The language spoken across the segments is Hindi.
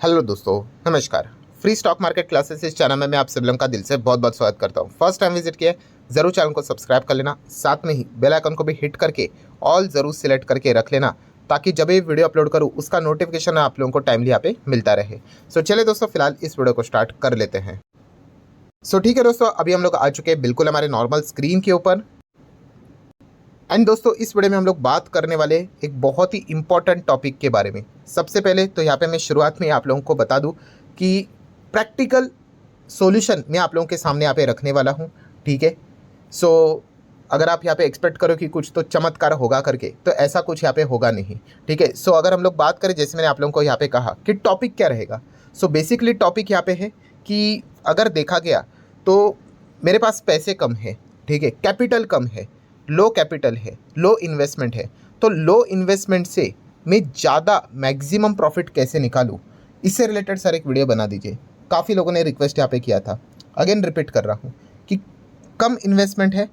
हेलो दोस्तों, नमस्कार। फ्री स्टॉक मार्केट क्लासेस इस चैनल में मैं आप सभी लोगों का दिल से बहुत बहुत स्वागत करता हूं। फर्स्ट टाइम विजिट किया ज़रूर चैनल को सब्सक्राइब कर लेना, साथ में ही बेल आइकन को भी हिट करके ऑल ज़रूर सिलेक्ट करके रख लेना, ताकि जब भी वीडियो अपलोड करूं उसका नोटिफिकेशन आप लोगों को टाइमली यहाँ पे मिलता रहे। सो चलिए दोस्तों, फिलहाल इस वीडियो को स्टार्ट कर लेते हैं। सो ठीक है दोस्तों, अभी हम लोग आ चुके हैं बिल्कुल हमारे नॉर्मल स्क्रीन के ऊपर। एंड दोस्तों, इस वीडियो में हम लोग बात करने वाले एक बहुत ही इंपॉर्टेंट टॉपिक के बारे में। सबसे पहले तो यहाँ पे मैं शुरुआत में आप लोगों को बता दूं कि प्रैक्टिकल सॉल्यूशन मैं आप लोगों के सामने यहाँ पे रखने वाला हूँ। ठीक है। सो अगर आप यहाँ पे एक्सपेक्ट करो कि कुछ तो चमत्कार होगा करके, तो ऐसा कुछ यहाँ पे होगा नहीं। ठीक है। सो अगर हम लोग बात करें, जैसे मैंने आप लोगों को यहाँ पे कहा कि टॉपिक क्या रहेगा, सो बेसिकली टॉपिक यहाँ पे है कि अगर देखा गया तो मेरे पास पैसे कम है, ठीक है, कैपिटल कम है, लो कैपिटल है, लो इन्वेस्टमेंट है, तो लो इन्वेस्टमेंट से मैं ज़्यादा मैक्सिमम प्रॉफिट कैसे निकालूँ, इससे रिलेटेड सर एक वीडियो बना दीजिए। काफ़ी लोगों ने रिक्वेस्ट यहाँ पे किया था। अगेन रिपीट कर रहा हूँ कि कम इन्वेस्टमेंट है,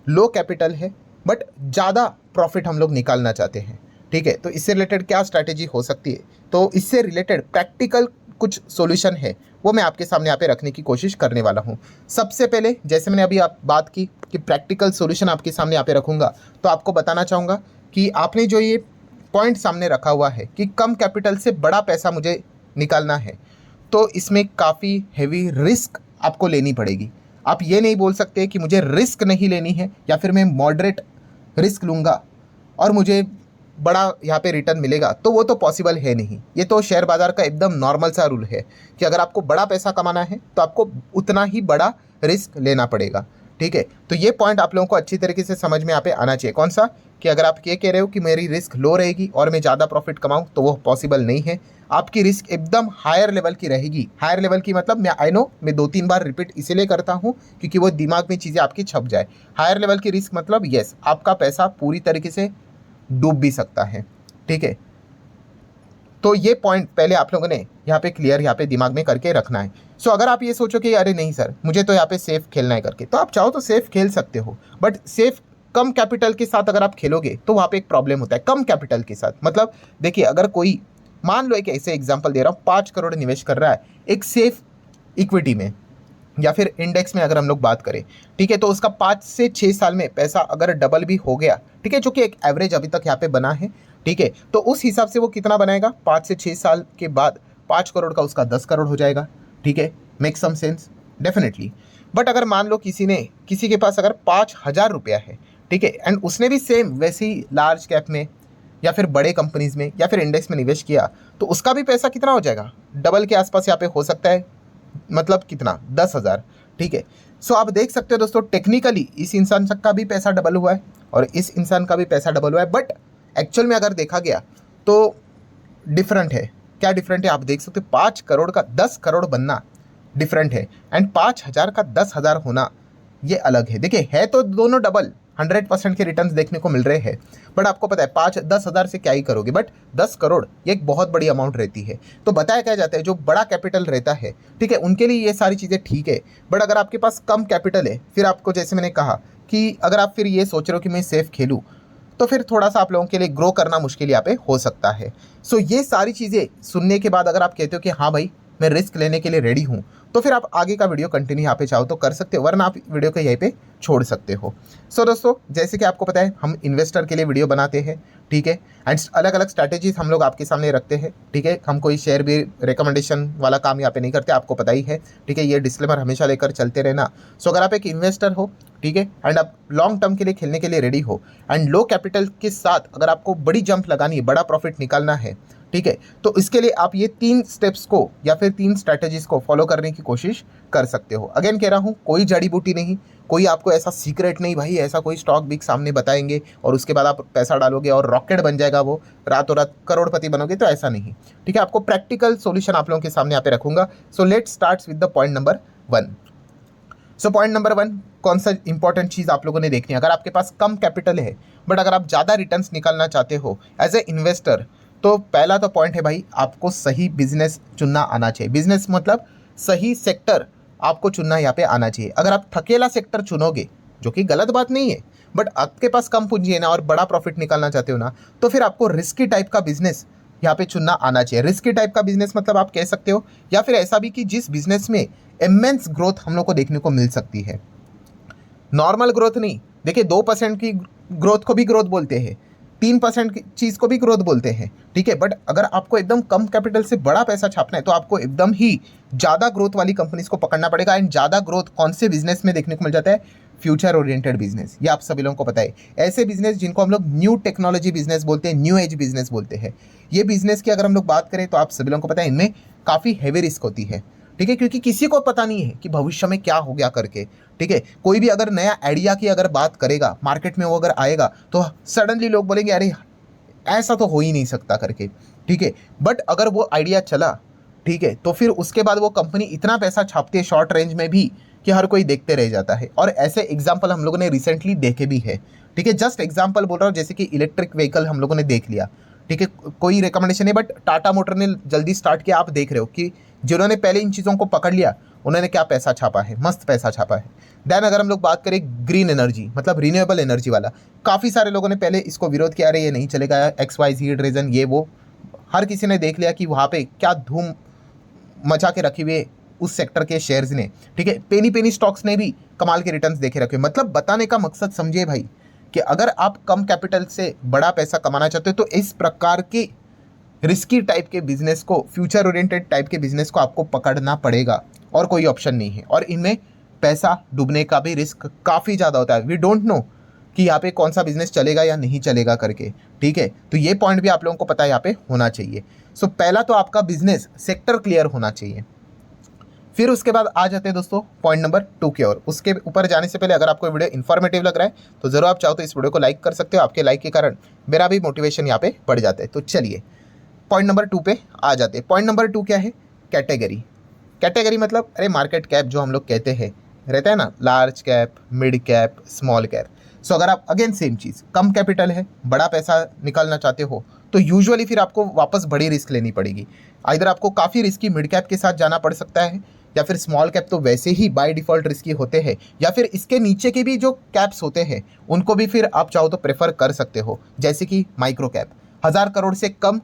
लो कैपिटल है, बट ज़्यादा प्रॉफिट हम लोग निकालना चाहते हैं। ठीक है। तो इससे रिलेटेड क्या स्ट्रैटेजी हो सकती है, तो इससे रिलेटेड प्रैक्टिकल कुछ सॉल्यूशन है वो मैं आपके सामने यहाँ पे रखने की कोशिश करने वाला हूँ। सबसे पहले, जैसे मैंने अभी आप बात की कि प्रैक्टिकल सॉल्यूशन आपके सामने यहाँ पे रखूँगा, तो आपको बताना चाहूँगा कि आपने जो ये पॉइंट सामने रखा हुआ है कि कम कैपिटल से बड़ा पैसा मुझे निकालना है, तो इसमें काफ़ी हैवी रिस्क आपको लेनी पड़ेगी। आप ये नहीं बोल सकते कि मुझे रिस्क नहीं लेनी है या फिर मैं मॉडरेट रिस्क लूँगा और मुझे बड़ा यहाँ पे रिटर्न मिलेगा, तो वो तो पॉसिबल है नहीं। ये तो शेयर बाज़ार का एकदम नॉर्मल सा रूल है कि अगर आपको बड़ा पैसा कमाना है तो आपको उतना ही बड़ा रिस्क लेना पड़ेगा। ठीक है। तो ये पॉइंट आप लोगों को अच्छी तरीके से समझ में यहाँ पे आना चाहिए। कौन सा? कि अगर आप ये कह रहे हो कि मेरी रिस्क लो रहेगी और मैं ज़्यादा प्रॉफिट कमाऊँ, तो वो पॉसिबल नहीं है। आपकी रिस्क एकदम हायर लेवल की रहेगी। हायर लेवल की मतलब मैं 2-3 बार रिपीट इसीलिए करता हूँ क्योंकि वो दिमाग में चीज़ें आपकी छप जाए। हायर लेवल की रिस्क मतलब यस, आपका पैसा पूरी तरीके से डूब भी सकता है। ठीक है। तो ये पॉइंट पहले आप लोगों ने यहाँ पे क्लियर यहाँ पे दिमाग में करके रखना है। सो अगर आप ये सोचो कि अरे नहीं सर, मुझे तो यहाँ पे सेफ खेलना है करके, तो आप चाहो तो सेफ खेल सकते हो, बट सेफ कम कैपिटल के साथ अगर आप खेलोगे तो वहाँ पे एक प्रॉब्लम होता है। कम कैपिटल के साथ मतलब देखिए, अगर कोई मान लो एक ऐसे एग्जाम्पल दे रहा हूँ, 5 करोड़ निवेश कर रहा है एक सेफ इक्विटी में या फिर इंडेक्स में अगर हम लोग बात करें, ठीक है, तो उसका 5 से 6 साल में पैसा अगर डबल भी हो गया, ठीक है, जो कि एक एवरेज अभी तक यहाँ पे बना है, ठीक है, तो उस हिसाब से वो कितना बनाएगा, 5 से 6 साल के बाद 5 करोड़ का उसका 10 करोड़ हो जाएगा। ठीक है। Make some sense? Definitely. But अगर मान लो किसी के पास अगर 5,000 रुपया है, ठीक है, एंड उसने भी सेम वैसे ही लार्ज कैप में या फिर बड़े कंपनीज में या फिर इंडेक्स में निवेश किया, तो उसका भी पैसा कितना हो जाएगा, डबल के आसपास यहाँ पे हो सकता है। मतलब कितना, 10,000। ठीक है। सो आप देख सकते हो दोस्तों, टेक्निकली इस इंसान का भी पैसा डबल हुआ है और इस इंसान का भी पैसा डबल हुआ है, बट एक्चुअल में अगर देखा गया तो डिफरेंट है। क्या डिफरेंट है आप देख सकते हो, 5 करोड़ का 10 करोड़ बनना डिफरेंट है, एंड 5,000 का 10,000 होना ये अलग है। देखिए, है तो दोनों डबल, 100% के रिटर्न्स देखने को मिल रहे हैं, बट आपको पता है 5-10 हज़ार से क्या ही करोगे, बट 10 करोड़ ये एक बहुत बड़ी अमाउंट रहती है। तो बताया क्या जाता है, जो बड़ा कैपिटल रहता है, ठीक है, उनके लिए ये सारी चीज़ें ठीक है, बट अगर आपके पास कम कैपिटल है, फिर आपको जैसे मैंने कहा कि अगर आप फिर ये सोच रहे हो कि मैं सेफ खेलूँ, तो फिर थोड़ा सा आप लोगों के लिए ग्रो करना मुश्किल यहाँ पे हो सकता है। सो ये सारी चीज़ें सुनने के बाद अगर आप कहते हो कि हाँ भाई मैं रिस्क लेने के लिए रेडी हूँ, तो फिर आप आगे का वीडियो कंटिन्यू यहाँ पे चाहो तो कर सकते हो, वरना आप वीडियो को यहीं पे छोड़ सकते हो। सो दोस्तों, जैसे कि आपको पता है हम इन्वेस्टर के लिए वीडियो बनाते हैं, ठीक है, एंड अलग अलग स्ट्रैटेजीज हम लोग आपके सामने रखते हैं। ठीक है। हम कोई शेयर भी रिकमेंडेशन वाला काम यहाँ पे नहीं करते, आपको पता ही है। ठीक है। ये डिस्क्लेमर हमेशा लेकर चलते रहना। सो अगर आप एक इन्वेस्टर हो, ठीक है, एंड आप लॉन्ग टर्म के लिए खेलने के लिए रेडी हो, एंड लो कैपिटल के साथ अगर आपको बड़ी जंप लगानी है, बड़ा प्रॉफिट निकालना है, ठीक है, तो इसके लिए आप ये 3 स्टेप्स को या फिर 3 स्ट्रैटेजीज को फॉलो करने की कोशिश कर सकते हो। अगेन कह रहा हूँ, कोई जड़ी बूटी नहीं, कोई आपको ऐसा सीक्रेट नहीं भाई, ऐसा कोई स्टॉक बिक सामने बताएंगे और उसके बाद आप पैसा डालोगे और रॉकेट बन जाएगा, वो रातों रात करोड़पति बनोगे, तो ऐसा नहीं। ठीक है। आपको प्रैक्टिकल सॉल्यूशन आप लोगों के सामने यहाँ पे रखूंगा। So let start with the point number 1। So point number 1, कौन सा इंपॉर्टेंट चीज़ आप लोगों ने देखनी है, अगर आपके पास कम कैपिटल है बट अगर आप ज़्यादा रिटर्न्स निकालना चाहते हो एज ए इन्वेस्टर, तो पहला तो पॉइंट है भाई, आपको सही बिजनेस चुनना आना चाहिए। बिजनेस मतलब सही सेक्टर आपको चुनना यहाँ पे आना चाहिए। अगर आप थकेला सेक्टर चुनोगे, जो कि गलत बात नहीं है, बट आपके पास कम पूंजी है ना और बड़ा प्रॉफिट निकालना चाहते हो ना, तो फिर आपको रिस्की टाइप का बिजनेस यहाँ पे चुनना आना चाहिए। रिस्की टाइप का बिजनेस मतलब आप कह सकते हो, या फिर ऐसा भी कि जिस बिजनेस में इमेंस ग्रोथ हम लोग को देखने को मिल सकती है। नॉर्मल ग्रोथ नहीं, देखिए 2% की ग्रोथ को भी ग्रोथ बोलते हैं, 3% की चीज़ को भी ग्रोथ बोलते हैं, ठीक है। बट अगर आपको एकदम कम कैपिटल से बड़ा पैसा छापना है तो आपको एकदम ही ज़्यादा ग्रोथ वाली कंपनीज को पकड़ना पड़ेगा। एंड ज़्यादा ग्रोथ कौन से बिजनेस में देखने को मिल जाता है? फ्यूचर ओरिएंटेड बिजनेस, ये आप सभी लोगों को पता है। ऐसे बिजनेस जिनको हम लोग न्यू टेक्नोलॉजी बिजनेस बोलते हैं, न्यू एज बिजनेस बोलते हैं। ये बिजनेस की अगर हम लोग बात करें तो आप सभी लोगों को पता है इनमें काफ़ी हैवी रिस्क होती है, ठीक है, क्योंकि किसी को पता नहीं है कि भविष्य में क्या हो गया करके, ठीक है। कोई भी अगर नया आइडिया की अगर बात करेगा मार्केट में, वो अगर आएगा तो सडनली लोग बोलेंगे अरे ऐसा तो हो ही नहीं सकता करके, ठीक है। बट अगर वो आइडिया चला, ठीक है, तो फिर उसके बाद वो कंपनी इतना पैसा छापती है शॉर्ट रेंज में भी कि हर कोई देखते रह जाता है। और ऐसे एग्जाम्पल हम लोगों ने रिसेंटली देखे भी है, ठीक है। जस्ट एग्जाम्पल बोल रहा हूँ, जैसे कि इलेक्ट्रिक व्हीकल हम लोगों ने देख लिया, ठीक है, कोई रिकमेंडेशन नहीं, बट टाटा मोटर ने जल्दी स्टार्ट किया। आप देख रहे हो कि जिन्होंने पहले इन चीज़ों को पकड़ लिया उन्होंने क्या पैसा छापा है, मस्त पैसा छापा है। देन अगर हम लोग बात करें ग्रीन एनर्जी मतलब रिन्यूएबल एनर्जी वाला, काफ़ी सारे लोगों ने पहले इसको विरोध किया, अरे ये नहीं चलेगा, XYZ रीज़न ये वो, हर किसी ने देख लिया कि वहाँ पे क्या धूम मचा के रखी हुई है उस सेक्टर के शेयर्स ने, ठीक है। पेनी पेनी स्टॉक्स ने भी कमाल के रिटर्न्स देखे रखे। मतलब बताने का मकसद समझिए भाई कि अगर आप कम कैपिटल से बड़ा पैसा कमाना चाहते हो तो इस प्रकार के रिस्की टाइप के बिजनेस को, फ्यूचर ओरिएंटेड टाइप के बिजनेस को आपको पकड़ना पड़ेगा, और कोई ऑप्शन नहीं है। और इनमें पैसा डूबने का भी रिस्क काफ़ी ज़्यादा होता है। वी डोंट नो कि यहाँ पे कौन सा बिजनेस चलेगा या नहीं चलेगा करके, ठीक है। तो ये पॉइंट भी आप लोगों को पता है यहाँ पे होना चाहिए। सो पहला तो आपका बिजनेस सेक्टर क्लियर होना चाहिए। फिर उसके बाद आ जाते हैं दोस्तों पॉइंट नंबर 2 की ओर। उसके ऊपर जाने से पहले अगर आपको वीडियो इन्फॉर्मेटिव लग रहा है तो ज़रूर आप चाहो तो इस वीडियो को लाइक कर सकते हो। आपके लाइक के कारण मेरा भी मोटिवेशन यहाँ पे बढ़ जाता है। तो चलिए पॉइंट नंबर 2 पे आ जाते हैं। पॉइंट नंबर 2 क्या है? कैटेगरी। कैटेगरी मतलब अरे मार्केट कैप जो हम लोग कहते हैं, रहता है ना, large cap, mid cap, small cap. So अगर आप अगेन सेम चीज़, कम कैपिटल है, बड़ा पैसा निकालना चाहते हो तो यूजुअली फिर आपको वापस बड़ी रिस्क लेनी पड़ेगी। इधर आपको काफ़ी रिस्की मिड कैप के साथ जाना पड़ सकता है, या फिर स्मॉल कैप तो वैसे ही बाय डिफ़ॉल्ट रिस्की होते हैं, या फिर इसके नीचे के भी जो कैप्स होते हैं उनको भी फिर आप चाहो तो प्रेफर कर सकते हो, जैसे कि माइक्रो कैप। 1000 करोड़ से कम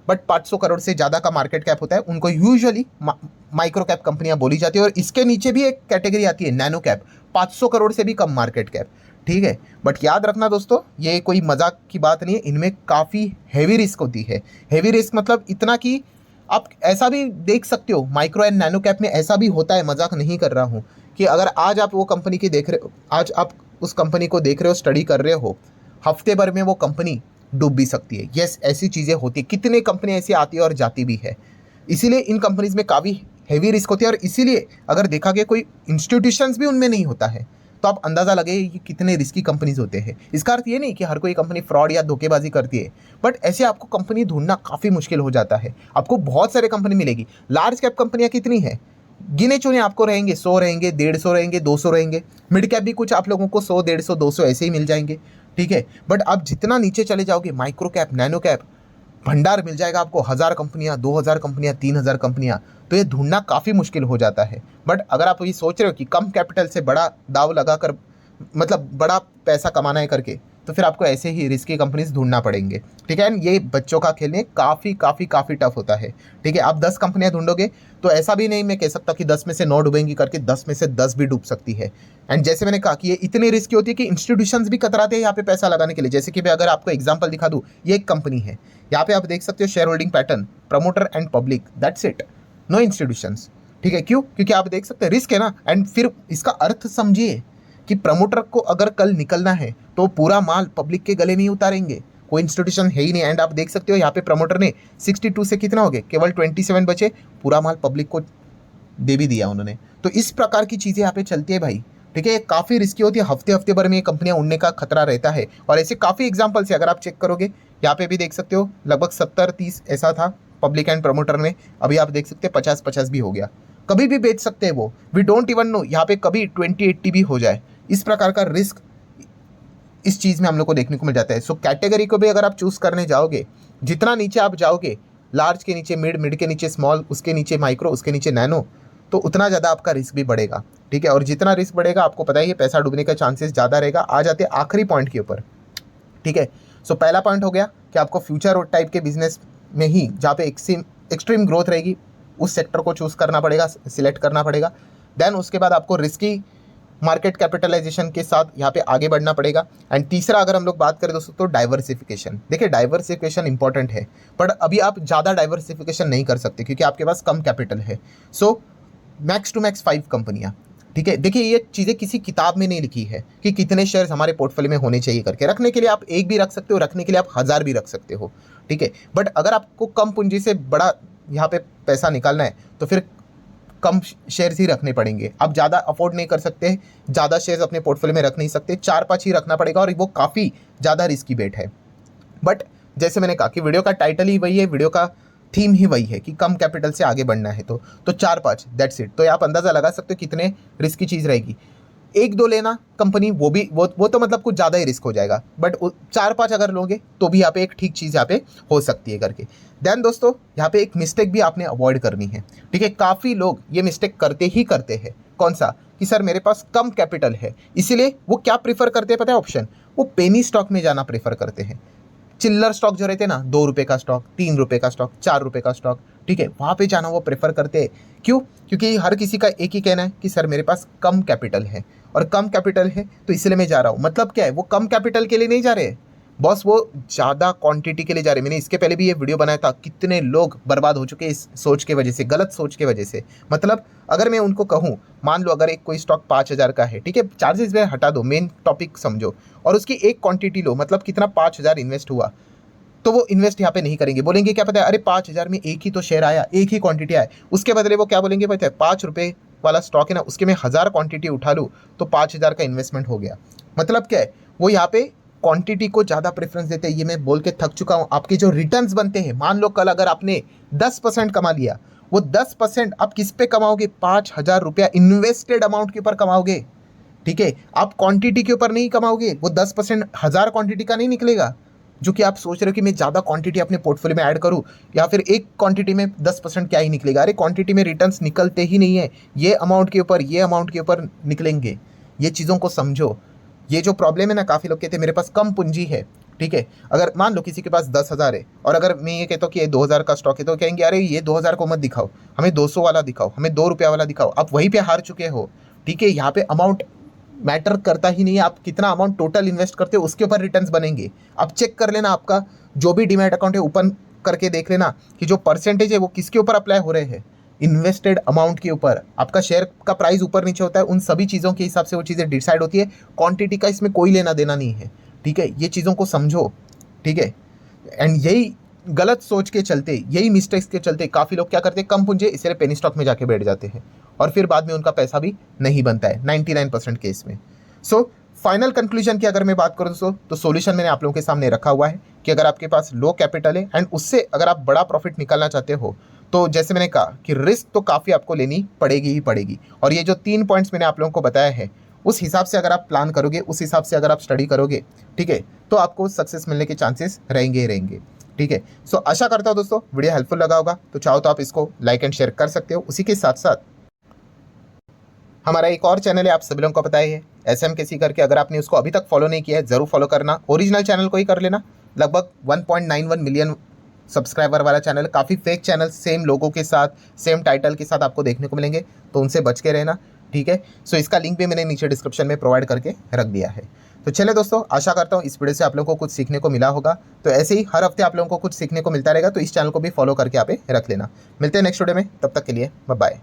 बट 500 करोड़ से ज़्यादा का मार्केट कैप होता है, उनको यूजुअली माइक्रो कैप कंपनियां बोली जाती है। और इसके नीचे भी एक कैटेगरी आती है नैनो कैप, 500 करोड़ से भी कम मार्केट कैप, ठीक है। बट याद रखना दोस्तों, ये कोई मजाक की बात नहीं है, इनमें काफ़ी हैवी रिस्क होती है। हैवी रिस्क मतलब इतना कि आप ऐसा भी देख सकते हो, माइक्रो एंड नैनो कैप में ऐसा भी होता है, मजाक नहीं कर रहा हूँ, कि अगर आज आप वो कंपनी की देख रहे हो, आज आप उस कंपनी को देख रहे हो, स्टडी कर रहे हो, हफ्ते भर में वो कंपनी डूब भी सकती है। यस, ऐसी चीज़ें होती है, कितने कंपनी ऐसी आती है और जाती भी है। इसीलिए इन कंपनीज में काफ़ी हैवी रिस्क होती है। और इसीलिए अगर देखा गया कोई इंस्टीट्यूशंस भी उनमें नहीं होता है तो आप अंदाज़ा लगे कि कितने रिस्की कंपनीज होते हैं। इसका अर्थ ये नहीं कि हर कोई कंपनी फ्रॉड या धोखेबाजी करती है, बट ऐसे आपको कंपनी ढूंढना काफ़ी मुश्किल हो जाता है। आपको बहुत सारे कंपनी मिलेगी। लार्ज कैप कंपनियां कितनी है? गिने चुने आपको रहेंगे, 100 रहेंगे, 150 रहेंगे, 200 रहेंगे। मिड कैप भी कुछ आप लोगों को 100, 150, 200 ऐसे ही मिल जाएंगे, ठीक है। बट आप जितना नीचे चले जाओगे, माइक्रो कैप, नैनो कैप, भंडार मिल जाएगा आपको, 1000 कंपनियां, 2000 कंपनियां, 3000 कंपनियां। तो ये ढूंढना काफ़ी मुश्किल हो जाता है। बट अगर आप ये सोच रहे हो कि कम कैपिटल से बड़ा दाव लगाकर, मतलब बड़ा पैसा कमाना है करके, तो फिर आपको ऐसे ही रिस्की कंपनीज ढूंढना पड़ेंगे, ठीक है। एंड ये बच्चों का खेलने काफ़ी टफ होता है, ठीक है। आप 10 कंपनियां ढूंढोगे तो ऐसा भी नहीं मैं कह सकता कि 10 में से 9 डूबेंगी करके, 10 में से 10 भी डूब सकती है। एंड जैसे मैंने कहा कि ये इतनी रिस्की होती है कि इंस्टीट्यूशंस भी कतराते हैं यहाँ पे पैसा लगाने के लिए। जैसे कि मैं अगर आपको एग्जाम्पल दिखा दूँ, ये एक कंपनी है, यहाँ पे आप देख सकते हो share holding pattern, promoter and public, that's it, no institutions, ठीक है। क्यों? क्योंकि आप देख सकते हैं रिस्क है ना। एंड फिर इसका अर्थ समझिए कि प्रमोटर को अगर कल निकलना है तो पूरा माल पब्लिक के गले में ही उतारेंगे, कोई इंस्टीट्यूशन है ही नहीं। एंड आप देख सकते हो यहाँ पे प्रमोटर ने 62 से कितना हो गए, केवल 27 बचे, पूरा माल पब्लिक को दे भी दिया उन्होंने। तो इस प्रकार की चीज़ें यहाँ पे चलती है भाई, ठीक है। काफ़ी रिस्की होती है, हफ्ते भर में ये कंपनियां उड़ने का खतरा रहता है। और ऐसे काफ़ी एग्जाम्पल्स है, अगर आप चेक करोगे यहाँ पे भी देख सकते हो, लगभग 70-30 ऐसा था पब्लिक एंड प्रमोटर में। अभी आप देख सकते हैं 50-50 भी हो गया, कभी भी बेच सकते हैं वो, वी डोंट इवन नो, यहाँ पे कभी 20-80 भी हो जाए। इस प्रकार का रिस्क इस चीज़ में हम लोग को देखने को मिल जाता है। सो कैटेगरी को भी अगर आप चूज़ करने जाओगे, जितना नीचे आप जाओगे, लार्ज के नीचे मिड, मिड के नीचे स्मॉल, उसके नीचे माइक्रो, उसके नीचे नैनो, तो उतना ज़्यादा आपका रिस्क भी बढ़ेगा, ठीक है। और जितना रिस्क बढ़ेगा आपको पता ही है, पैसा डूबने का चांसेस ज़्यादा रहेगा। आ जाते हैं आखिरी पॉइंट के ऊपर, ठीक है। सो पहला पॉइंट हो गया कि आपको फ्यूचर टाइप के बिजनेस में ही जहाँ पे एक्सट्रीम ग्रोथ रहेगी उस सेक्टर को चूज़ करना पड़ेगा, सिलेक्ट करना पड़ेगा। देन उसके बाद आपको रिस्की मार्केट कैपिटलाइजेशन के साथ यहाँ पे आगे बढ़ना पड़ेगा। एंड तीसरा अगर हम लोग बात करें दोस्तों तो डाइवर्सिफिकेशन। देखिए डाइवर्सिफिकेशन इंपॉर्टेंट है, बट अभी आप ज़्यादा डाइवर्सिफिकेशन नहीं कर सकते क्योंकि आपके पास कम कैपिटल है। सो मैक्स टू मैक्स 5 कंपनियाँ, ठीक है। देखिए ये चीज़ें किसी किताब में नहीं लिखी है कि कितने शेयर्स हमारे पोर्टफोलियो में होने चाहिए करके। रखने के लिए आप एक भी रख सकते हो, रखने के लिए आप 1000 भी रख सकते हो, ठीक है। बट अगर आपको कम पूंजी से बड़ा यहाँ पे पैसा निकालना है तो फिर कम शेयर्स ही रखने पड़ेंगे। आप ज़्यादा अफोर्ड नहीं कर सकते, ज़्यादा शेयर्स अपने पोर्टफोलियो में रख नहीं सकते, 4-5 ही रखना पड़ेगा और वो काफ़ी ज़्यादा रिस्की बेट है। बट जैसे मैंने कहा कि वीडियो का टाइटल ही वही है, वीडियो का थीम ही वही है कि कम कैपिटल से आगे बढ़ना है तो 4-5 दैट्स इट। तो आप अंदाज़ा लगा सकते हो कितने रिस्की चीज़ रहेगी। 1-2 लेना कंपनी वो भी वो तो मतलब कुछ ज़्यादा ही रिस्क हो जाएगा, बट 4-5 अगर लोगे तो भी यहाँ पे एक ठीक चीज़ यहाँ पे हो सकती है करके। देन दोस्तों यहाँ पे एक मिस्टेक भी आपने अवॉइड करनी है, ठीक है। काफ़ी लोग ये मिस्टेक करते ही करते हैं। कौन सा? कि सर मेरे पास कम कैपिटल है, इसीलिए वो क्या प्रीफर करते हैं पता है ऑप्शन? वो पेनी स्टॉक में जाना प्रेफर करते हैं। चिल्लर स्टॉक जो रहते हैं ना, 2 रुपये का स्टॉक, 3 रुपये का स्टॉक, 4 रुपये का स्टॉक, ठीक है, वहाँ पे जाना वो प्रेफर करते हैं। क्यों? क्योंकि हर किसी का एक ही कहना है कि सर मेरे पास कम कैपिटल है, और कम कैपिटल है तो इसलिए मैं जा रहा हूँ। मतलब क्या है? वो कम कैपिटल के लिए नहीं जा रहे बॉस, वो ज़्यादा क्वांटिटी के लिए जा रहे। मैंने इसके पहले भी ये वीडियो बनाया था, कितने लोग बर्बाद हो चुके इस सोच के वजह से, गलत सोच के वजह से। मतलब अगर मैं उनको कहूँ, मान लो अगर एक कोई स्टॉक 5000 का है, ठीक है, चार्जेस में हटा दो, मेन टॉपिक समझो, और उसकी एक क्वांटिटी लो, मतलब कितना 5000 इन्वेस्ट हुआ, तो वो इन्वेस्ट यहाँ पे नहीं करेंगे। बोलेंगे क्या पता है, अरे 5000 में एक ही तो शेयर आया, एक ही क्वांटिटी आया। उसके बदले वो क्या बोलेंगे पता है, 5 रुपये वाला स्टॉक है ना, उसके मैं 1000 क्वांटिटी उठा लूँ तो 5000 का इन्वेस्टमेंट हो गया। मतलब क्या है, वो यहाँ पे क्वांटिटी को ज़्यादा प्रेफरेंस देते हैं। ये मैं बोल के थक चुका हूँ। आपके जो रिटर्न्स बनते हैं, मान लो कल अगर आपने 10% कमा लिया, वो 10% आप किस पे कमाओगे? 5000 रुपया इन्वेस्टेड अमाउंट के ऊपर कमाओगे, ठीक है। आप क्वांटिटी के ऊपर नहीं कमाओगे। वो 10% 1000 क्वांटिटी का नहीं निकलेगा, जो कि आप सोच रहे हो कि मैं ज़्यादा क्वांटिटी अपने पोर्टफोलियो में ऐड करूं, या फिर एक क्वांटिटी में 10% क्या ही निकलेगा। अरे क्वांटिटी में रिटर्न्स निकलते ही नहीं है, ये अमाउंट के ऊपर ये अमाउंट के ऊपर निकलेंगे। ये चीज़ों को समझो। ये जो प्रॉब्लम है ना, काफ़ी लोग कहते हैं मेरे पास कम पूंजी है, ठीक है। अगर मान लो किसी के पास 10,000 है, और अगर मैं ये कहता हूँ कि ये 2000 का स्टॉक है, तो कहेंगे अरे ये 2000 को मत दिखाओ, हमें 200 वाला दिखाओ, हमें 2 रुपया वाला दिखाओ। आप वहीं पे हार चुके हो, ठीक है। यहाँ पे अमाउंट मैटर करता ही नहीं है, आप कितना अमाउंट टोटल इन्वेस्ट करते हो उसके ऊपर रिटर्न्स बनेंगे। आप चेक कर लेना, आपका जो भी डीमैट अकाउंट है ओपन करके देख लेना कि जो परसेंटेज है वो किसके ऊपर अप्लाई हो रहे हैं, इन्वेस्टेड अमाउंट के ऊपर। आपका शेयर का प्राइस ऊपर नीचे होता है, उन सभी चीज़ों के हिसाब से वो चीज़ें डिसाइड होती है। क्वांटिटी का इसमें कोई लेना देना नहीं है, ठीक है। ये चीज़ों को समझो, ठीक है। एंड यही गलत सोच के चलते, यही मिस्टेक्स के चलते काफ़ी लोग क्या करते हैं, कम पूंजी इसलिए पेनी स्टॉक में जाके बैठ जाते हैं, और फिर बाद में उनका पैसा भी नहीं बनता है 99% केस में। सो फाइनल कंक्लूजन की अगर मैं बात करूँ दोस्तों, तो सोल्यूशन मैंने आप लोगों के सामने रखा हुआ है कि अगर आपके पास लो कैपिटल है एंड उससे अगर आप बड़ा प्रॉफिट निकालना चाहते हो, तो जैसे मैंने कहा कि रिस्क तो काफ़ी आपको लेनी पड़ेगी ही पड़ेगी। और ये जो 3 पॉइंट्स मैंने आप लोगों को बताया है, उस हिसाब से अगर आप प्लान करोगे, उस हिसाब से अगर आप स्टडी करोगे, ठीक है, तो आपको सक्सेस मिलने के चांसेस रहेंगे ही रहेंगे, ठीक है। सो आशा करता हूँ दोस्तों वीडियो हेल्पफुल लगा होगा। तो चाहो तो आप इसको लाइक एंड शेयर कर सकते हो। उसी के साथ साथ हमारा एक और चैनल है, आप सभी लोगों को पता ही है, SMKC करके। अगर आपने उसको अभी तक फॉलो नहीं किया है, ज़रूर फॉलो करना। ओरिजिनल चैनल को ही कर लेना। लगभग 1.91 मिलियन सब्सक्राइबर वाला चैनल। काफ़ी फेक चैनल सेम लोगों के साथ, सेम टाइटल के साथ आपको देखने को मिलेंगे, तो उनसे बच के रहना, ठीक है। सो इसका लिंक भी मैंने नीचे डिस्क्रिप्शन में प्रोवाइड करके रख दिया है। तो चलिए दोस्तों, आशा करता हूँ इस वीडियो से आप लोगों को कुछ सीखने को मिला होगा। तो ऐसे ही हर हफ्ते आप लोगों को कुछ सीखने को मिलता रहेगा, तो इस चैनल को भी फॉलो करके आप रख लेना। मिलते हैं नेक्स्ट वीडियो में, तब तक के लिए बाय बाय।